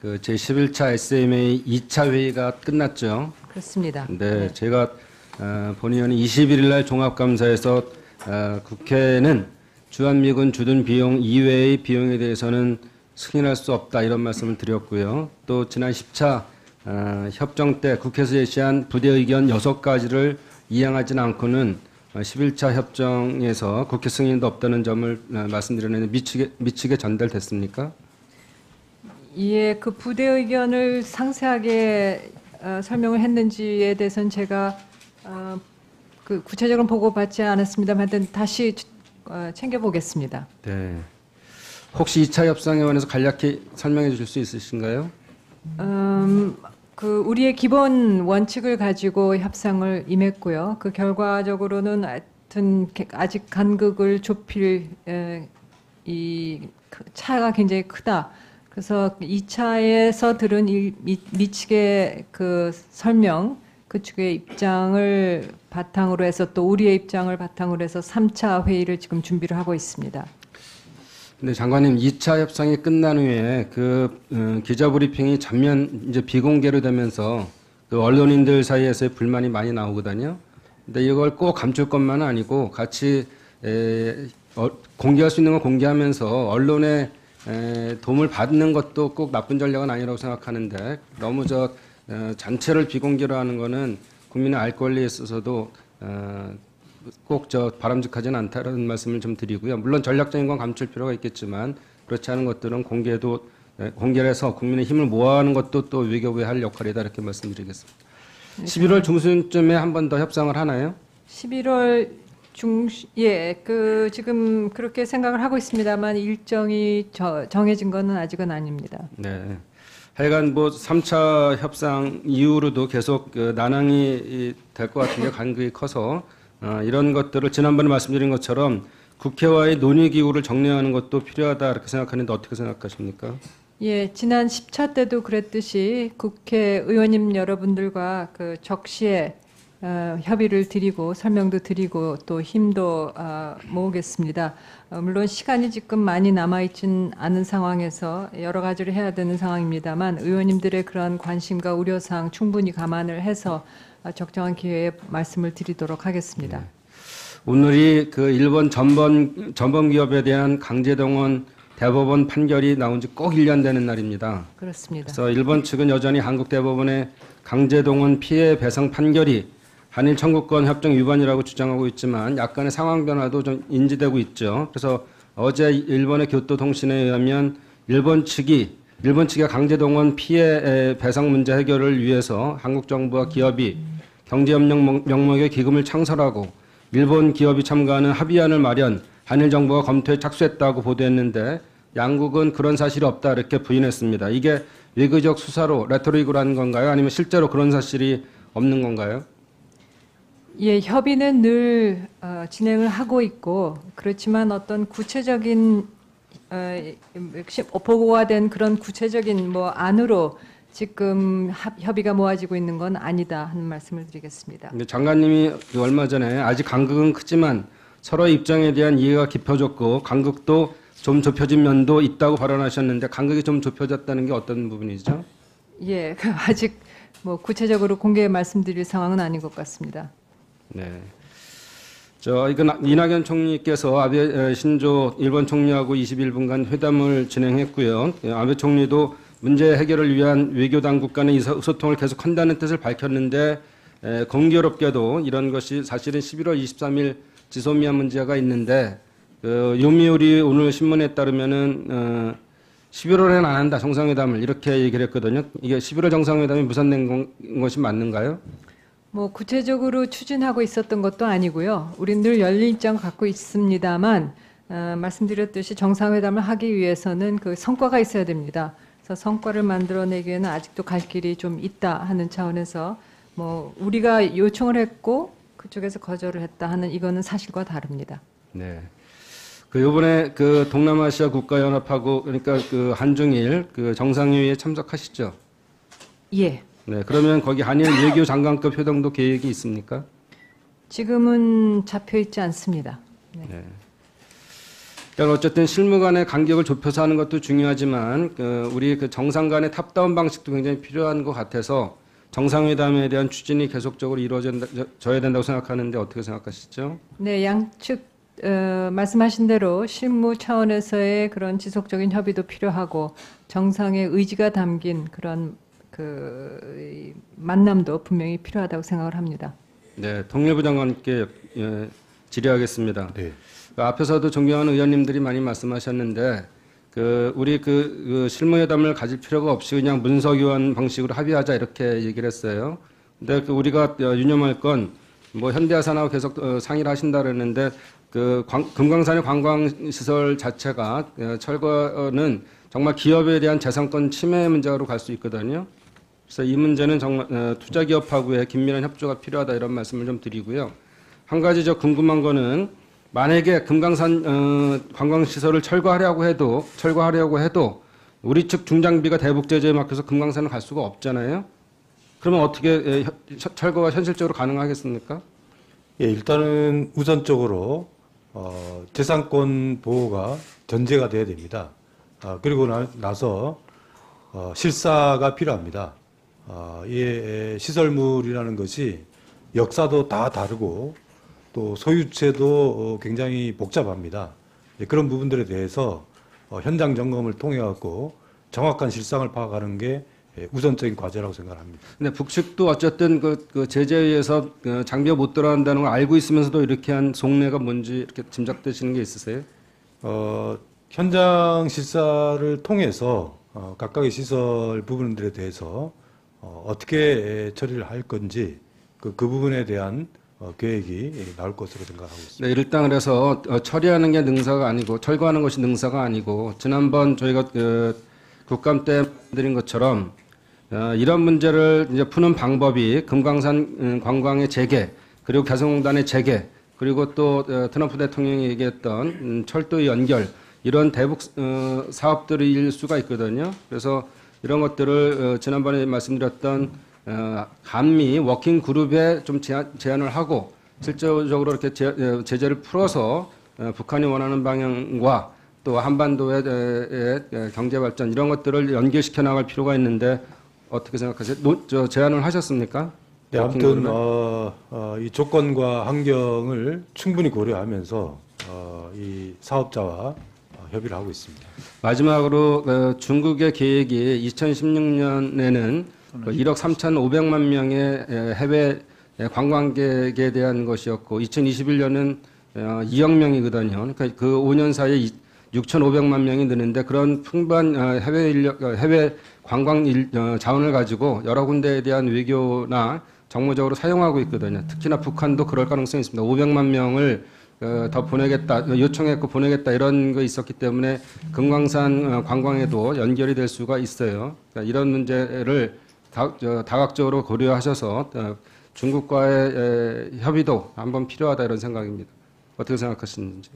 그 제11차 SMA 2차 회의가 끝났죠. 그렇습니다. 네, 제가 본의원이 21일 날 종합감사에서 국회는 주한미군 주둔 비용 이외의 비용에 대해서는 승인할 수 없다 이런 말씀을 드렸고요. 또 지난 10차 협정 때 국회에서 제시한 부대 의견 6가지를 이행하지는 않고는 11차 협정에서 국회 승인도 없다는 점을 말씀드렸는데 미치게 전달됐습니까? 예, 그 부대 의견을 상세하게 설명을 했는지에 대해서는 제가 그 구체적으로 보고받지 않았습니다만 다시 챙겨보겠습니다. 네. 혹시 2차 협상에 관해서 간략히 설명해 주실 수 있으신가요? 그 우리의 기본 원칙을 가지고 협상을 임했고요. 그 결과적으로는 하여튼 아직 간극을 좁힐 이 차가 굉장히 크다. 그래서 2차에서 들은 미치게 그 설명, 그쪽의 입장을 바탕으로 해서 또 우리의 입장을 바탕으로 해서 3차 회의를 지금 준비를 하고 있습니다. 네, 장관님, 2차 협상이 끝난 후에 그 기자 브리핑이 전면 이제 비공개로 되면서 그 언론인들 사이에서의 불만이 많이 나오거든요. 근데 이걸 꼭 감출 것만은 아니고 같이 공개할 수 있는 건 공개하면서 언론에 도움을 받는 것도 꼭 나쁜 전략은 아니라고 생각하는데 너무 전체를 비공개로 하는 거는 국민의 알 권리에 있어서도 꼭 바람직하지는 않다는 말씀을 좀 드리고요. 물론 전략적인 건 감출 필요가 있겠지만 그렇지 않은 것들은 공개를 해서 국민의 힘을 모아하는 것도 또 외교부의 할 역할이다 이렇게 말씀드리겠습니다. 11월 중순쯤에 한 번 더 협상을 하나요? 11월 그 지금 그렇게 생각을 하고 있습니다만 일정이 정해진 거는 아직은 아닙니다. 네. 하여간 3차 협상 이후로도 계속 난항이 될 것 같은데 간극이 커서 이런 것들을 지난번에 말씀드린 것처럼 국회와의 논의 기구를 정리하는 것도 필요하다 이렇게 생각하는데 어떻게 생각하십니까? 예, 지난 10차 때도 그랬듯이 국회의원님 여러분들과 그 적시에 협의를 드리고 설명도 드리고 또 힘도 모으겠습니다. 물론 시간이 지금 많이 남아있진 않은 상황에서 여러 가지를 해야 되는 상황입니다만 의원님들의 그런 관심과 우려사항 충분히 감안을 해서 적정한 기회에 말씀을 드리도록 하겠습니다. 네. 오늘이 그 일본 전범 기업에 대한 강제동원 대법원 판결이 나온 지 꼭 1년 되는 날입니다. 그렇습니다. 그래서 일본 측은 여전히 한국 대법원의 강제동원 피해 배상 판결이 한일 청구권 협정 위반이라고 주장하고 있지만 약간의 상황 변화도 좀 인지되고 있죠. 그래서 어제 일본의 교토통신에 의하면 일본 측이 강제동원 피해 배상 문제 해결을 위해서 한국 정부와 기업이 경제협력 명목의 기금을 창설하고 일본 기업이 참가하는 합의안을 마련, 한일 정부가 검토에 착수했다고 보도했는데 양국은 그런 사실이 없다 이렇게 부인했습니다. 이게 외교적 수사로 레토릭으로 하는 건가요? 아니면 실제로 그런 사실이 없는 건가요? 예, 협의는 늘 진행을 하고 있고 그렇지만 어떤 구체적인 보고가 된 그런 구체적인 안으로 지금 협의가 모아지고 있는 건 아니다 하는 말씀을 드리겠습니다. 장관님이 얼마 전에 아직 간극은 크지만 서로의 입장에 대한 이해가 깊어졌고 간극도 좀 좁혀진 면도 있다고 발언하셨는데 간극이 좀 좁혀졌다는 게 어떤 부분이죠? 예, 아직 구체적으로 공개 말씀드릴 상황은 아닌 것 같습니다. 네. 이건 이낙연 총리께서 아베 신조 일본 총리하고 21분간 회담을 진행했고요. 아베 총리도 문제 해결을 위한 외교 당국 간의 의소통을 계속한다는 뜻을 밝혔는데 공교롭게도 이런 것이 사실은 11월 23일 지소미아 문제가 있는데 요미우리 오늘 신문에 따르면은 11월에는 안 한다 정상회담을 이렇게 얘기를 했거든요. 이게 11월 정상회담이 무산된 것이 맞는가요? 구체적으로 추진하고 있었던 것도 아니고요. 우린 늘 열린 입장을 갖고 있습니다만 말씀드렸듯이 정상회담을 하기 위해서는 그 성과가 있어야 됩니다. 그래서 성과를 만들어내기에는 아직도 갈 길이 좀 있다 하는 차원에서 우리가 요청을 했고 그쪽에서 거절을 했다 하는 이거는 사실과 다릅니다. 네. 이번에 그 동남아시아 국가연합하고 그러니까 그 한중일 그 정상회의에 참석하시죠? 예. 네. 그러면 거기 한일 외교 장관급 회동도 계획이 있습니까? 지금은 잡혀 있지 않습니다. 네. 네. 그러니까 어쨌든 실무 간의 간격을 좁혀서 하는 것도 중요하지만 우리 그 정상 간의 탑다운 방식도 굉장히 필요한 것 같아서 정상회담에 대한 추진이 계속적으로 이루어져야 된다고 생각하는데 어떻게 생각하시죠? 네, 양측 말씀하신 대로 실무 차원에서의 그런 지속적인 협의도 필요하고 정상의 의지가 담긴 그런 이 만남도 분명히 필요하다고 생각을 합니다. 네, 통일부 장관께 질의하겠습니다. 네. 그 앞에서도 존경하는 의원님들이 많이 말씀하셨는데 우리 실무회담을 가질 필요가 없이 그냥 문서교환 방식으로 합의하자 이렇게 얘기를 했어요. 근데 우리가 유념할 건 뭐 현대아산하고 계속 상의를 하신다 그랬는데 금강산의 관광시설 자체가 철거는 정말 기업에 대한 재산권 침해 문제로 갈 수 있거든요. 그래서 이 문제는 정말 투자기업하고의 긴밀한 협조가 필요하다 이런 말씀을 좀 드리고요. 한 가지 저 궁금한 거는 만약에 금강산 관광시설을 철거하려고 해도 우리 측 중장비가 대북 제재에 막혀서 금강산을 갈 수가 없잖아요. 그러면 어떻게 철거가 현실적으로 가능하겠습니까? 예, 일단은 우선적으로 재산권 보호가 전제가 돼야 됩니다. 그리고 나서 실사가 필요합니다. 이 시설물이라는 것이 역사도 다 다르고 또 소유체도 굉장히 복잡합니다. 그런 부분들에 대해서 현장 점검을 통해 갖고 정확한 실상을 파악하는 게 우선적인 과제라고 생각합니다. 근데 북측도 어쨌든 그 제재에 의해서 장비가 못 들어간다는 걸 알고 있으면서도 이렇게 한 속내가 뭔지 이렇게 짐작되시는 게 있으세요? 현장 실사를 통해서 각각의 시설 부분들에 대해서 어떻게 처리를 할 건지 그 부분에 대한 계획이 나올 것으로 생각하고 있습니다. 네, 일단 그래서 처리하는 게 능사가 아니고 철거하는 것이 능사가 아니고 지난번 저희가 국감 때 드린 것처럼 이런 문제를 이제 푸는 방법이 금강산 관광의 재개 그리고 개성공단의 재개 그리고 또 트럼프 대통령이 얘기했던 철도 연결 이런 대북 사업들일 수가 있거든요. 그래서 이런 것들을 지난번에 말씀드렸던 한미 워킹 그룹에 좀 제안을 하고 실질적으로 이렇게 제재를 풀어서 북한이 원하는 방향과 또 한반도의 경제 발전 이런 것들을 연결시켜 나갈 필요가 있는데 어떻게 생각하세요? 제안을 하셨습니까? 네, 아무튼 이 조건과 환경을 충분히 고려하면서 이 사업자와 협의를 하고 있습니다. 마지막으로 중국의 계획이 2016년에는 1억 3,500만 명의 해외 관광객에 대한 것이었고 2021년은 2억 명이거든요. 그러니까 그 5년 사이에 6,500만 명이 느는데 그런 풍부한 해외 관광 자원을 가지고 여러 군데에 대한 외교나 정무적으로 사용하고 있거든요. 특히나 북한도 그럴 가능성이 있습니다. 500만 명을 더 보내겠다, 요청했고 보내겠다 이런 거 있었기 때문에 금강산 관광에도 연결이 될 수가 있어요. 그러니까 이런 문제를 다각적으로 고려하셔서 중국과의 협의도 한번 필요하다 이런 생각입니다. 어떻게 생각하시는지?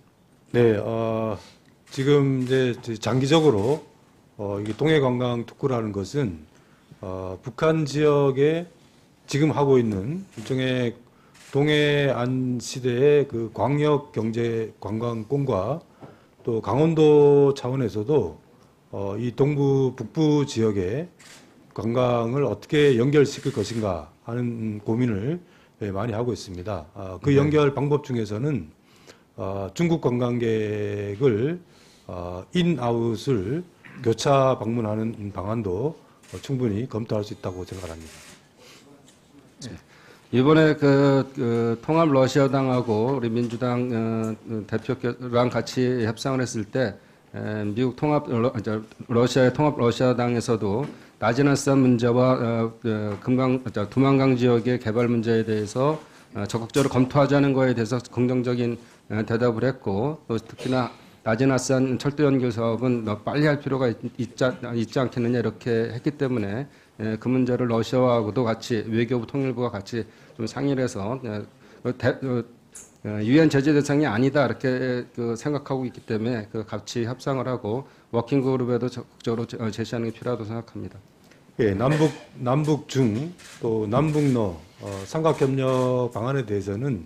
네, 지금 이제 장기적으로 이게 동해관광 특구라는 것은 북한 지역에 지금 하고 있는 일종의 동해안 시대의 그 광역 경제 관광권과 또 강원도 차원에서도 이 동부 북부 지역의 관광을 어떻게 연결시킬 것인가 하는 고민을 많이 하고 있습니다. 그 연결 방법 중에서는 중국 관광객을 인아웃을 교차 방문하는 방안도 충분히 검토할 수 있다고 생각합니다. 이번에 통합 러시아당하고 우리 민주당 대표랑 같이 협상을 했을 때 미국 러시아의 통합 러시아당에서도 나지나산 문제와 두만강 지역의 개발 문제에 대해서 적극적으로 검토하자는 거에 대해서 긍정적인 대답을 했고 또 특히나 나지나산 철도 연결 사업은 빨리 할 필요가 있지 않겠느냐 이렇게 했기 때문에 그 문제를 러시아하고도 같이 외교부 통일부가 같이 좀 상의를 해서 유엔 제재 대상이 아니다 이렇게 생각하고 있기 때문에 같이 협상을 하고 워킹 그룹에도 적극적으로 제시하는 게 필요하다고 생각합니다. 예, 남북 중 또 남북러 삼각협력 방안에 대해서는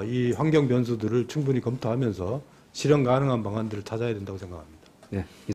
이 환경 변수들을 충분히 검토하면서 실현 가능한 방안들을 찾아야 된다고 생각합니다. 네.